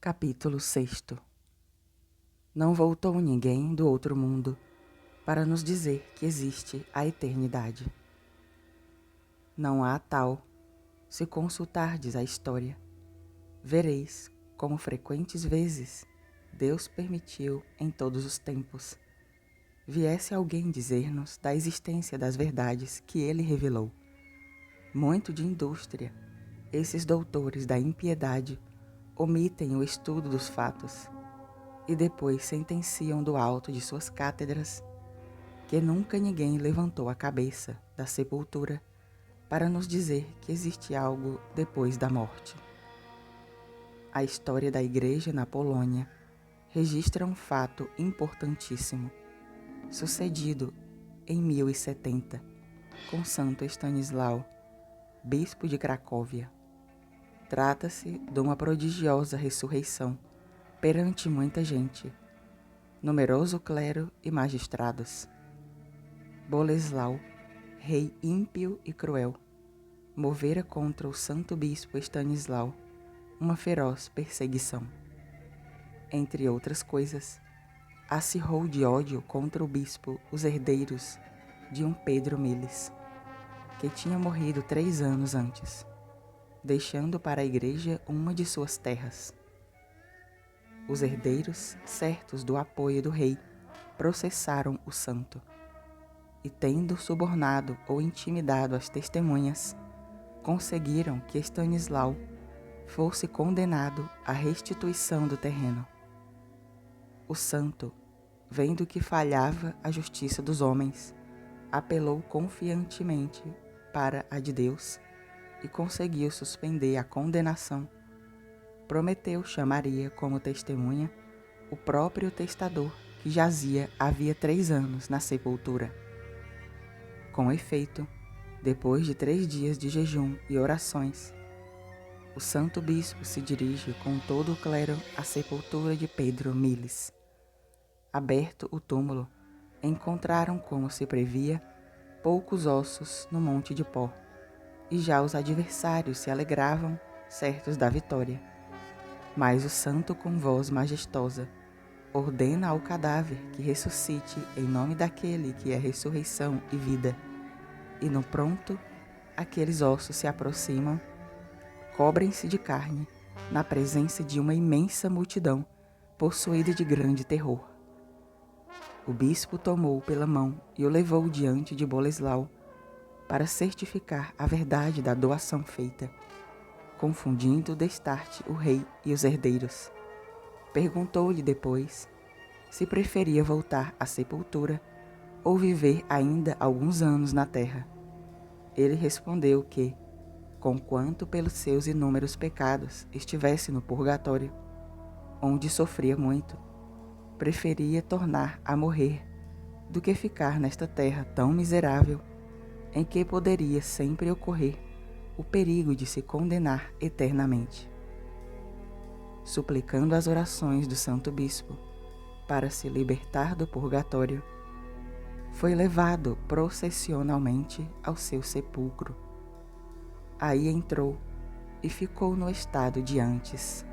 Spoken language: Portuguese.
Capítulo 6. Não voltou ninguém do outro mundo para nos dizer que existe a eternidade. Não há tal, se consultardes a história, vereis como frequentes vezes Deus permitiu em todos os tempos viesse alguém dizer-nos da existência das verdades que ele revelou. Muito de indústria, esses doutores da impiedade omitem o estudo dos fatos e depois sentenciam do alto de suas cátedras que nunca ninguém levantou a cabeça da sepultura para nos dizer que existe algo depois da morte. A história da Igreja na Polônia registra um fato importantíssimo, sucedido em 1070, com Santo Estanislau, bispo de Cracóvia. Trata-se de uma prodigiosa ressurreição perante muita gente, numeroso clero e magistrados. Boleslau, rei ímpio e cruel, movera contra o santo bispo Estanislau uma feroz perseguição. Entre outras coisas, acirrou de ódio contra o bispo os herdeiros de um Pedro Miles, que tinha morrido 3 anos antes, deixando para a igreja uma de suas terras. Os herdeiros, certos do apoio do rei, processaram o santo e, tendo subornado ou intimidado as testemunhas, conseguiram que Estanislau fosse condenado à restituição do terreno. O santo, vendo que falhava a justiça dos homens, apelou confiantemente para a de Deus e conseguiu suspender a condenação. Prometeu chamaria como testemunha o próprio testador que jazia havia 3 anos na sepultura. Com efeito, depois de 3 dias de jejum e orações, o santo bispo se dirige com todo o clero à sepultura de Pedro Miles. Aberto o túmulo, encontraram, como se previa, poucos ossos no monte de pó, e já os adversários se alegravam, certos da vitória. Mas o santo, com voz majestosa, ordena ao cadáver que ressuscite em nome daquele que é ressurreição e vida. E no pronto, aqueles ossos se aproximam, cobrem-se de carne, na presença de uma imensa multidão, possuída de grande terror. O bispo tomou-o pela mão e o levou diante de Boleslau, para certificar a verdade da doação feita, confundindo destarte o rei e os herdeiros. Perguntou-lhe depois se preferia voltar à sepultura ou viver ainda alguns anos na terra. Ele respondeu que, conquanto pelos seus inúmeros pecados estivesse no purgatório, onde sofria muito, preferia tornar a morrer do que ficar nesta terra tão miserável, em que poderia sempre ocorrer o perigo de se condenar eternamente. Suplicando as orações do santo bispo para se libertar do purgatório, foi levado processionalmente ao seu sepulcro. Aí entrou e ficou no estado de antes.